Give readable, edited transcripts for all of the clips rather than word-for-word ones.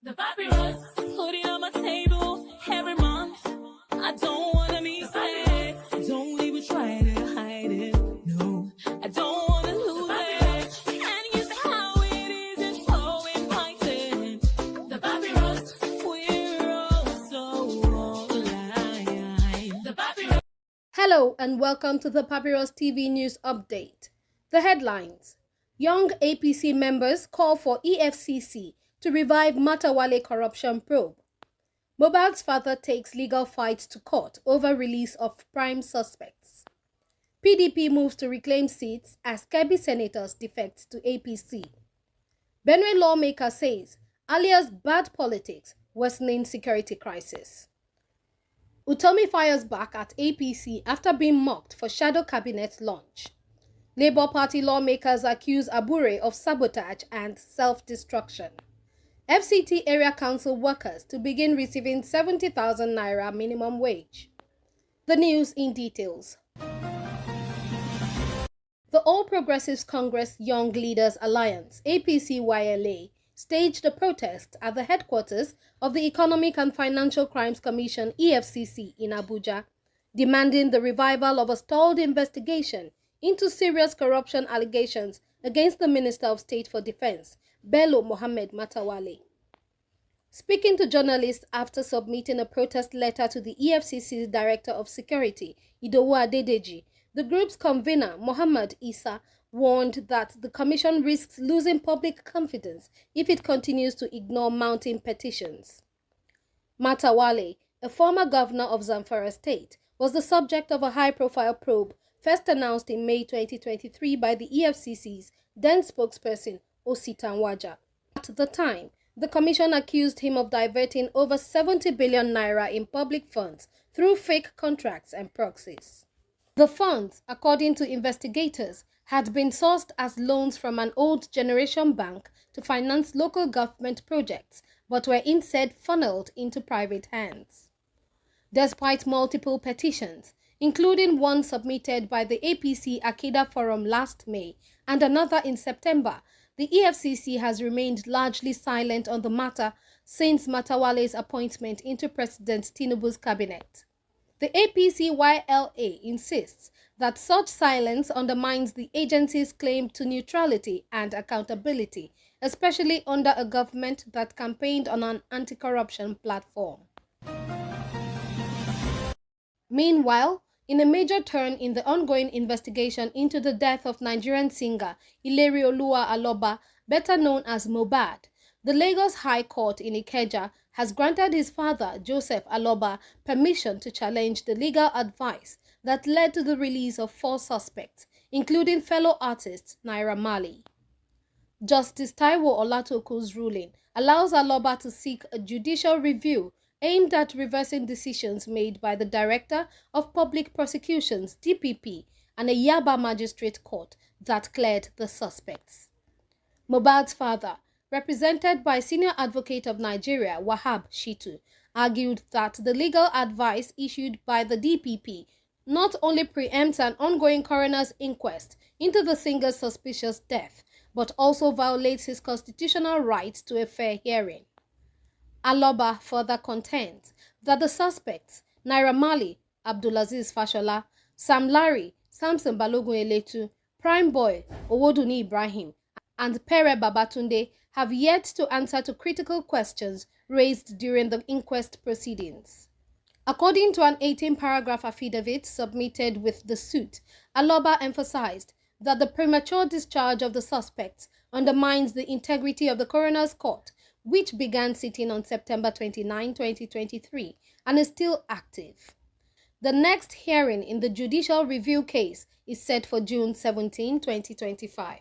The papyrus, putting on my table every month. I don't wanna be sad. Don't even try to hide it. No, I don't wanna lose it. And you see how it is, it's so inviting. The papyrus, we're all so alive. The papyrus. Hello and welcome to the Papyrus TV News Update. The headlines: Young APC members call for Efcc to revive Matawalle corruption probe. Mohbad's father takes legal fight to court over release of prime suspects. PDP moves to reclaim seats as Kebbi senators defect to APC. Benue lawmaker says alias bad politics worsening security crisis. Utomi fires back at APC after being mocked for shadow cabinet launch. Labour Party lawmakers accuse Abure of sabotage and self-destruction. FCT area council workers to begin receiving 70,000 naira minimum wage. The news in details. The All Progressives Congress Young Leaders Alliance, APC-YLA, staged a protest at the headquarters of the Economic and Financial Crimes Commission, EFCC, in Abuja, demanding the revival of a stalled investigation into serious corruption allegations against the Minister of State for Defense, Bello Mohammed Matawalle. Speaking to journalists after submitting a protest letter to the EFCC's Director of Security, Idowu Adedeji, the group's convener, Muhammad Isa, warned that the commission risks losing public confidence if it continues to ignore mounting petitions. Matawalle, a former governor of Zamfara State, was the subject of a high-profile probe first announced in May 2023 by the EFCC's then spokesperson, Ositan Waja. At the time, the commission accused him of diverting over 70 billion naira in public funds through fake contracts and proxies. The funds, according to investigators, had been sourced as loans from an old generation bank to finance local government projects, but were instead funneled into private hands. Despite multiple petitions, including one submitted by the APC Akida Forum last May and another in September, the EFCC has remained largely silent on the matter since Matawalle's appointment into President Tinubu's cabinet. The APC-YLA insists that such silence undermines the agency's claim to neutrality and accountability, especially under a government that campaigned on an anti-corruption platform. Meanwhile, in a major turn in the ongoing investigation into the death of Nigerian singer Ilerioluwa Aloba, better known as Mohbad, the Lagos High Court in Ikeja has granted his father, Joseph Aloba, permission to challenge the legal advice that led to the release of 4 suspects, including fellow artist Naira Marley. Justice Taiwo Olatokun's ruling allows Aloba to seek a judicial review aimed at reversing decisions made by the Director of Public Prosecutions, DPP, and a Yaba Magistrate Court that cleared the suspects. Mohbad's father, represented by Senior Advocate of Nigeria, Wahab Shitu, argued that the legal advice issued by the DPP not only preempts an ongoing coroner's inquest into the singer's suspicious death, but also violates his constitutional right to a fair hearing. Aloba further contends that the suspects, Naira Marley, Abdulaziz Fashola, Sam Larry, Samson Balogun Eletu, Prime Boy, Owoduni Ibrahim, and Pere Babatunde have yet to answer to critical questions raised during the inquest proceedings. According to an 18-paragraph affidavit submitted with the suit, Aloba emphasized that the premature discharge of the suspects undermines the integrity of the coroner's court, which began sitting on September 29, 2023, and is still active. The next hearing in the judicial review case is set for June 17, 2025.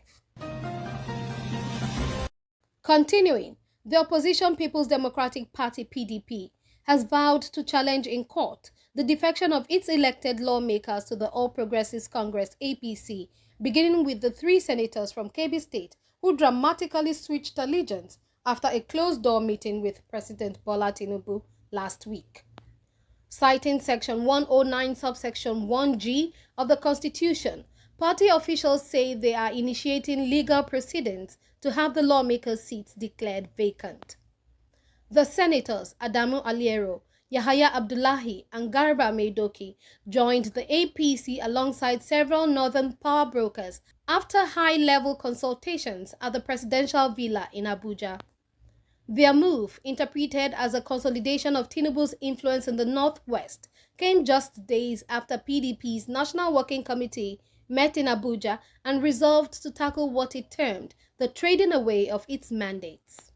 Continuing, the opposition People's Democratic Party (PDP) has vowed to challenge in court the defection of its elected lawmakers to the All Progressives Congress (APC), beginning with the 3 senators from Kebbi State who dramatically switched allegiance after a closed-door meeting with President Bola Tinubu last week. Citing Section 109, subsection 1G of the Constitution, party officials say they are initiating legal proceedings to have the lawmakers' seats declared vacant. The senators Adamu Aliero, Yahaya Abdullahi, and Garba Maidoki joined the APC alongside several northern power brokers after high-level consultations at the presidential villa in Abuja. Their move, interpreted as a consolidation of Tinubu's influence in the northwest, came just days after PDP's National Working Committee met in Abuja and resolved to tackle what it termed the trading away of its mandates.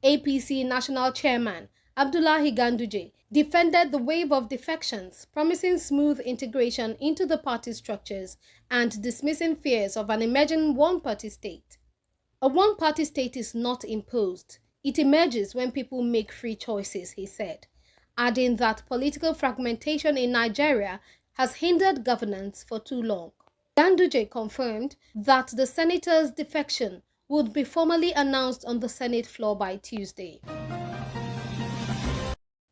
APC National Chairman Abdullahi Ganduje defended the wave of defections, promising smooth integration into the party structures and dismissing fears of an emerging one-party state. A one-party state is not imposed. It emerges when people make free choices, he said, adding that political fragmentation in Nigeria has hindered governance for too long. Ganduje confirmed that the senators' defection would be formally announced on the Senate floor by Tuesday.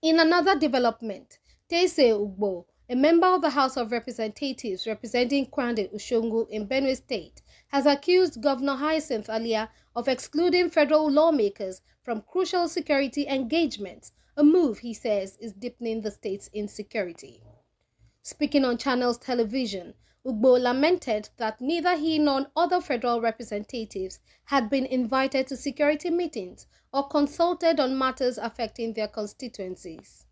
In another development, Tese Ugbo, a member of the House of Representatives representing Kwande Ushungu in Benue State, has accused Governor Hyacinth Alia of excluding federal lawmakers from crucial security engagements, a move he says is deepening the state's insecurity. Speaking on Channels Television, Ugbo lamented that neither he nor other federal representatives had been invited to security meetings or consulted on matters affecting their constituencies.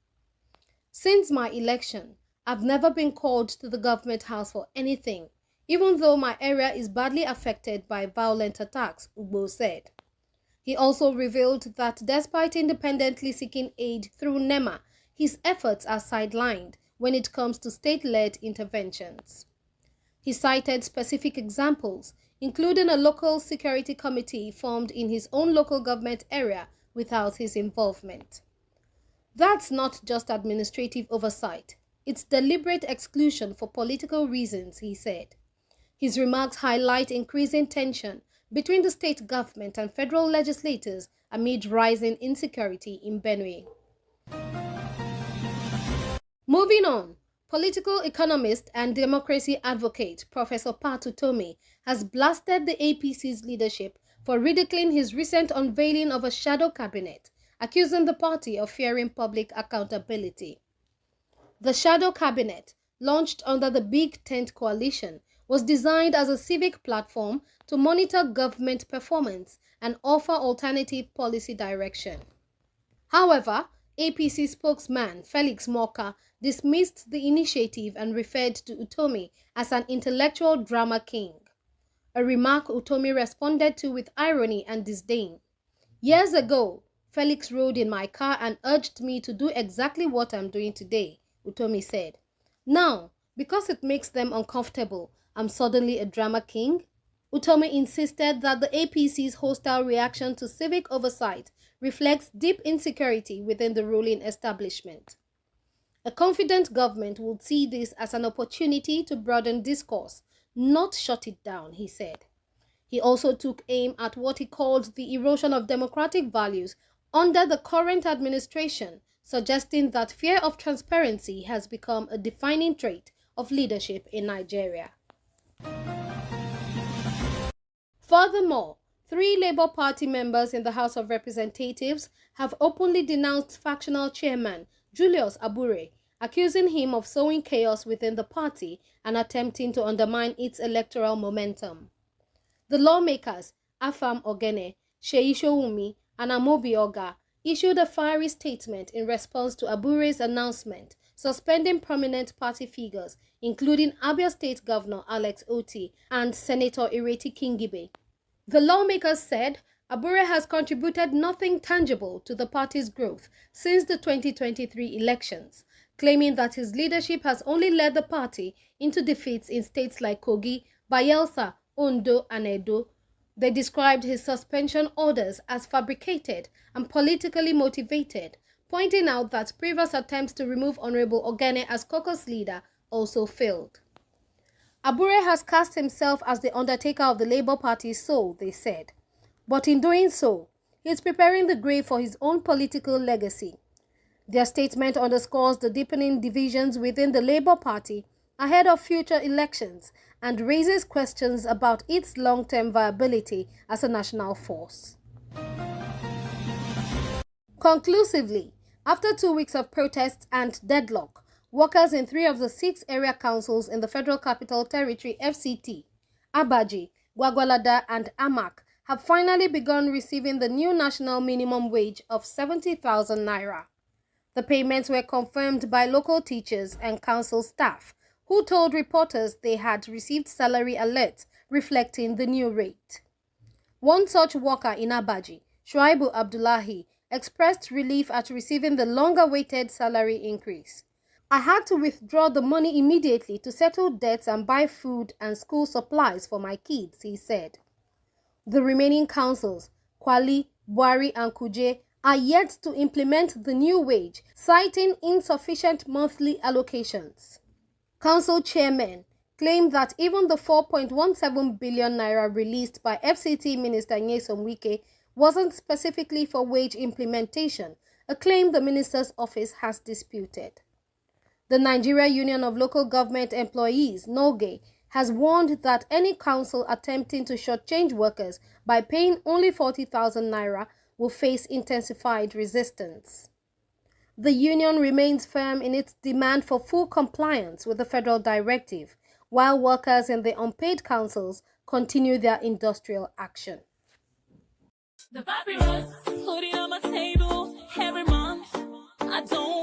Since my election, I've never been called to the government house for anything, even though my area is badly affected by violent attacks, Ugbo said. He also revealed that despite independently seeking aid through NEMA, his efforts are sidelined when it comes to state-led interventions. He cited specific examples, including a local security committee formed in his own local government area without his involvement. That's not just administrative oversight, it's deliberate exclusion for political reasons, he said. His remarks highlight increasing tension between the state government and federal legislators amid rising insecurity in Benue. Moving on, political economist and democracy advocate Professor Pat Utomi has blasted the APC's leadership for ridiculing his recent unveiling of a shadow cabinet, accusing the party of fearing public accountability. The shadow cabinet, launched under the Big Tent Coalition, was designed as a civic platform to monitor government performance and offer alternative policy direction. However, APC spokesman Felix Morka dismissed the initiative and referred to Utomi as an intellectual drama king, a remark Utomi responded to with irony and disdain. Years ago, Felix rode in my car and urged me to do exactly what I'm doing today, Utomi said. Now, because it makes them uncomfortable, I'm suddenly a drama king? Utomi insisted that the APC's hostile reaction to civic oversight reflects deep insecurity within the ruling establishment. A confident government would see this as an opportunity to broaden discourse, not shut it down, he said. He also took aim at what he called the erosion of democratic values under the current administration, suggesting that fear of transparency has become a defining trait of leadership in Nigeria. Furthermore, 3 Labour Party members in the House of Representatives have openly denounced factional chairman Julius Abure, accusing him of sowing chaos within the party and attempting to undermine its electoral momentum. The lawmakers, Afam Ogene, Seyi Sowunmi, and Amobi Oga, issued a fiery statement in response to Abure's announcement suspending prominent party figures, including Abia State Governor Alex Oti and Senator Ireti Kingibe. The lawmakers said Abure has contributed nothing tangible to the party's growth since the 2023 elections, claiming that his leadership has only led the party into defeats in states like Kogi, Bayelsa, Ondo, and Edo. They described his suspension orders as fabricated and politically motivated, pointing out that previous attempts to remove Honorable Ogene as caucus leader also failed. Abure has cast himself as the undertaker of the Labour Party's soul, they said. But in doing so, he is preparing the grave for his own political legacy. Their statement underscores the deepening divisions within the Labour Party ahead of future elections and raises questions about its long-term viability as a national force. Conclusively, after 2 weeks of protests and deadlock, workers in 3 of the 6 area councils in the Federal Capital Territory FCT, Abaji, Gwagwalada and Amak, have finally begun receiving the new national minimum wage of 70,000 naira. The payments were confirmed by local teachers and council staff, who told reporters they had received salary alerts reflecting the new rate. One such worker in Abaji, Shuaibu Abdullahi, expressed relief at receiving the longer-awaited salary increase. "I had to withdraw the money immediately to settle debts and buy food and school supplies for my kids," he said. The remaining councils, Kwali, Buari and Kuje, are yet to implement the new wage, citing insufficient monthly allocations. Council chairmen claim that even the 4.17 billion naira released by FCT Minister Nyesom Wike wasn't specifically for wage implementation, a claim the minister's office has disputed. The Nigeria Union of Local Government Employees, NOGE, has warned that any council attempting to shortchange workers by paying only 40,000 naira will face intensified resistance. The union remains firm in its demand for full compliance with the federal directive, while workers in the unpaid councils continue their industrial action. The papyrus, put it on my table every month. I don't